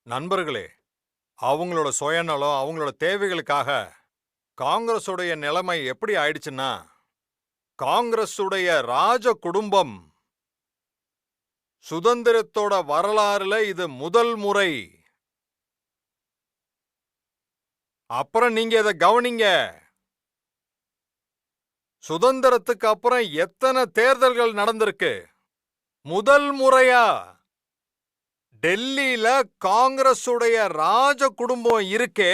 நண்பர்களே, அவங்களோட சுயநலம், அவங்களோட தேவைகளுக்காக காங்கிரஸுடைய நிலைமை எப்படி ஆயிடுச்சுன்னா, காங்கிரஸுடைய ராஜ குடும்பம் சுதந்திரத்தோட வரலாறுல இது முதல் முறை. அப்புறம் நீங்க இத கவனிங்க. சுதந்திரத்துக்கு அப்புறம் எத்தனை தேர்தல்கள் நடந்திருக்கு? முதல் முறையா டெல்லியில காங்கிரஸுடைய ராஜ குடும்பம் இருக்கே,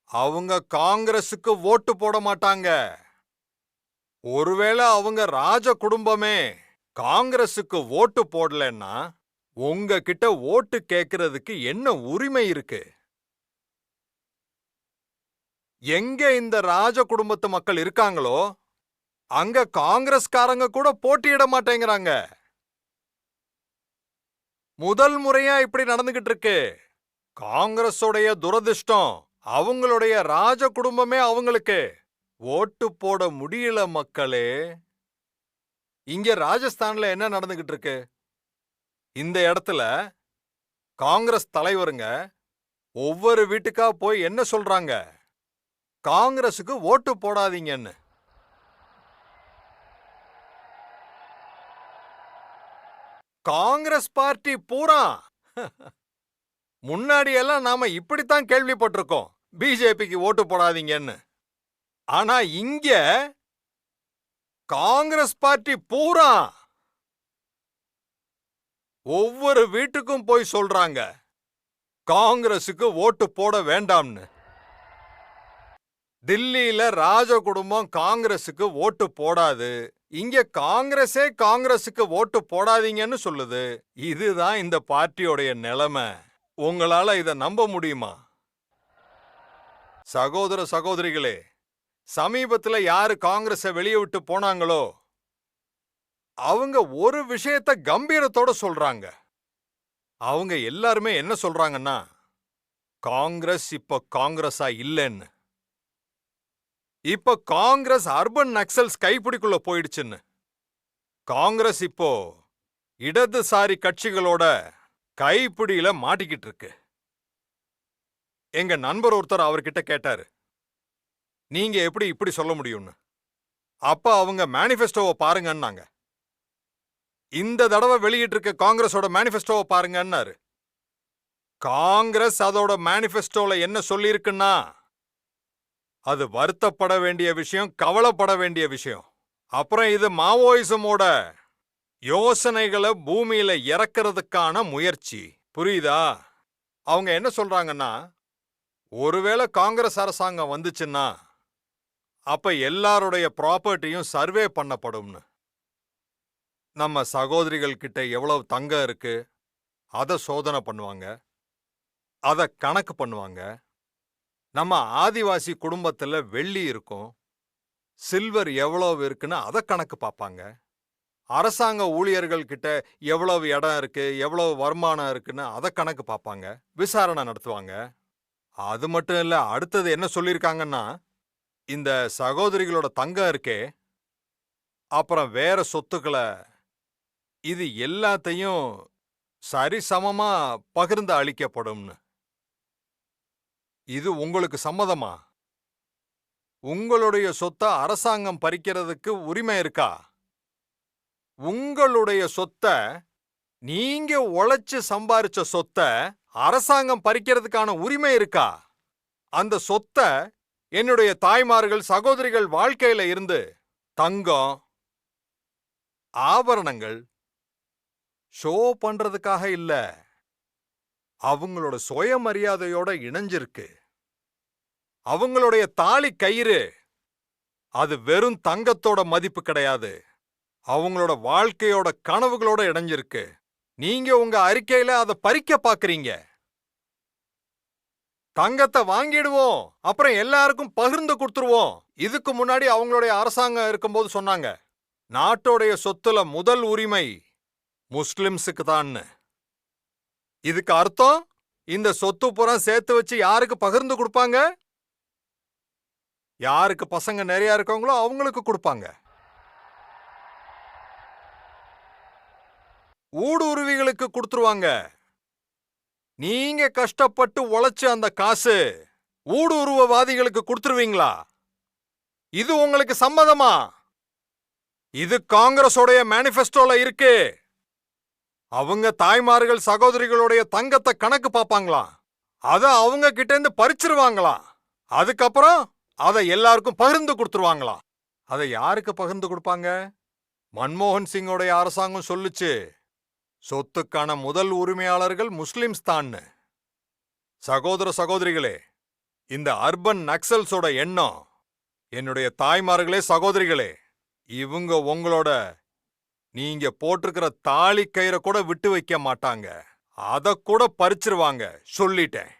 அவங்க காங்கிரஸுக்கு ஓட்டு போட மாட்டாங்க. ஒருவேளை அவங்க ராஜ குடும்பமே காங்கிரஸுக்கு ஓட்டு போடலன்னா உங்ககிட்ட ஓட்டு கேட்கறதுக்கு என்ன உரிமை இருக்கு? எங்க இந்த ராஜ குடும்பத்து மக்கள் இருக்காங்களோ அங்க காங்கிரஸ்காரங்க கூட போட்டியிட மாட்டேங்கிறாங்க. முதல் முறையா இப்படி நடந்துகிட்டு இருக்கு. காங்கிரஸோடைய துரதிர்ஷ்டம், அவங்களுடைய ராஜ குடும்பமே அவங்களுக்கு ஓட்டு போட முடியல. மக்களே, இங்க ராஜஸ்தான்ல என்ன நடந்துகிட்டு இருக்கு? இந்த இடத்துல காங்கிரஸ் தலைவருங்க ஒவ்வொரு வீட்டுக்கா போய் என்ன சொல்றாங்க? காங்கிரஸுக்கு ஓட்டு போடாதீங்கன்னு. காங்கிரஸ் பார்ட்டி பூரா முன்னாடி எல்லாம் நாம இப்படித்தான் கேள்விப்பட்டிருக்கோம், பிஜேபிக்கு ஓட்டு போடாதீங்கன்னு. ஆனா இங்க காங்கிரஸ் பார்ட்டி பூரா ஒவ்வொரு வீட்டுக்கும் போய் சொல்றாங்க காங்கிரசுக்கு ஓட்டு போட வேண்டாம்னு. தில்லியில ராஜ குடும்பம் காங்கிரசுக்கு ஓட்டு போடாது, இங்க காங்கிரஸே காங்கிரசுக்கு ஓட்டு போடாதீங்கன்னு சொல்லுது. இதுதான் இந்த பார்ட்டியோடைய நிலைமை. உங்களால இத நம்ப முடியுமா? சகோதர சகோதரிகளே, சமீபத்துல யாரு காங்கிரஸை வெளியே விட்டு போனாங்களோ அவங்க ஒரு விஷயத்த கம்பீரத்தோட சொல்றாங்க. அவங்க எல்லாருமே என்ன சொல்றாங்கன்னா, காங்கிரஸ் இப்ப காங்கிரஸா இல்லைன்னு. இப்ப காங்கிரஸ் அர்பன் நக்சல்ஸ் கைப்பிடிக்குள்ள போயிடுச்சுன்னு. காங்கிரஸ் இப்போ இடதுசாரி கட்சிகளோட கைப்பிடியில மாட்டிக்கிட்டு இருக்கு. எங்க நண்பர் ஒருத்தர் அவர்கிட்ட கேட்டாரு, நீங்க எப்படி இப்படி சொல்ல முடியும்னு. அப்ப அவங்க மேனிஃபெஸ்டோவை பாருங்கன்னாங்க. இந்த தடவை வெளியிட்டு இருக்க காங்கிரஸோட மேனிஃபெஸ்டோவை பாருங்கன்னாரு. காங்கிரஸ் அதோட மேனிஃபெஸ்டோல என்ன சொல்லியிருக்குன்னா, அது வருத்தப்பட வேண்டிய விஷயம், கவலைப்பட வேண்டிய விஷயம். அப்புறம் இது மாவோயிசமோட யோசனைகளை பூமியில இறக்கிறதுக்கான முயற்சி. புரியுதா? அவங்க என்ன சொல்றாங்கன்னா, ஒருவேளை காங்கிரஸ் அரசாங்கம் வந்துச்சுன்னா அப்ப எல்லாருடைய ப்ராப்பர்ட்டியும் சர்வே பண்ணப்படும்னு. நம்ம சகோதரிகள் கிட்ட எவ்வளவு தங்கம் இருக்கு அத சோதனை பண்ணுவாங்க, அத கணக்கு பண்ணுவாங்க. நம்ம ஆதிவாசி குடும்பத்துல வெள்ளி இருக்கும், சில்வர் எவ்வளவு இருக்குன்னு அத கணக்கு பார்ப்பாங்க. அரசாங்க ஊழியர்கள் கிட்ட எவ்வளவு இடம் இருக்கு, எவ்வளவு வருமானம் இருக்குன்னு அத கணக்கு பார்ப்பாங்க, விசாரணை நடத்துவாங்க. அது மட்டும் இல்ல, அடுத்தது என்ன சொல்லிருக்காங்கன்னா, இந்த சகோதரிகளோட தங்கம் இருக்கே, அப்புறம் வேற சொத்துக்களை, இது எல்லாத்தையும் சரிசமமா பகிர்ந்து அளிக்கப்படும்னு. இது உங்களுக்கு சம்மதமா? உங்களுடைய சொத்தை அரசாங்கம் பறிக்கிறதுக்கு உரிமை இருக்கா? உங்களுடைய சொத்தை, நீங்க உழைச்சு சம்பாரிச்ச சொத்தை அரசாங்கம் பறிக்கிறதுக்கான உரிமை இருக்கா? அந்த சொத்தை என்னுடைய தாய்மார்கள் சகோதரிகள் வாழ்க்கையில இருந்து தங்கம், ஆபரணங்கள் ஷோ பண்றதுக்காக இல்ல, அவங்களோட சுயமரியாதையோட இணைஞ்சிருக்கு. அவங்களுடைய தாலி கயிறு அது வெறும் தங்கத்தோட மதிப்பு கிடையாது, அவங்களோட வாழ்க்கையோட கனவுகளோட இணைஞ்சிருக்கு. நீங்க உங்க அறிக்கையில அதை பறிக்க பாக்குறீங்க. தங்கத்தை வாங்கிடுவோம், அப்புறம் எல்லாருக்கும் பகிர்ந்து கொடுத்துருவோம். இதுக்கு முன்னாடி அவங்களுடைய அரசாங்கம் இருக்கும்போது சொன்னாங்க, நாட்டோடைய சொத்துல முதல் உரிமை முஸ்லிம்ஸுக்கு தான். இதுக்கு அர்த்தம், இந்த சொத்து புறம் சேர்த்து வச்சு யாருக்கு பகிர்ந்து கொடுப்பாங்க? யாருக்கு பசங்க நிறைய இருக்கவங்களோ அவங்களுக்கு கொடுப்பாங்க. ஊடுருவிகளுக்கு கொடுத்துருவாங்க. நீங்க கஷ்டப்பட்டு உழைச்ச அந்த காசு ஊடுருவவாதிகளுக்கு கொடுத்துருவீங்களா? இது உங்களுக்கு சம்மதமா? இது காங்கிரஸோடைய மேனிஃபெஸ்டோல இருக்கு. அவங்க தாய்மார்கள் சகோதரிகளுடைய தங்கத்தை கணக்கு பாப்பாங்களா, அத அவங்க கிட்ட இருந்து பறிச்சிருவாங்களா, அதுக்கப்புறம் அதை எல்லாருக்கும் பகிர்ந்து கொடுத்துருவாங்களா. அதை யாருக்கு பகிர்ந்து கொடுப்பாங்க? மன்மோகன் சிங்கோடைய அரசாங்கம் சொல்லுச்சு, சொத்துக்கான முதல் உரிமையாளர்கள் முஸ்லிம்ஸ் தான். சகோதர சகோதரிகளே, இந்த அர்பன் நக்சல்ஸோட எண்ணம், என்னுடைய தாய்மார்களே சகோதரிகளே, இவங்க உங்களோட நீங்க போட்டிருக்கிற தாலி கயிறை கூட விட்டு வைக்க மாட்டாங்க. அத கூட பறிச்சிருவாங்க, சொல்லிட்டேன்.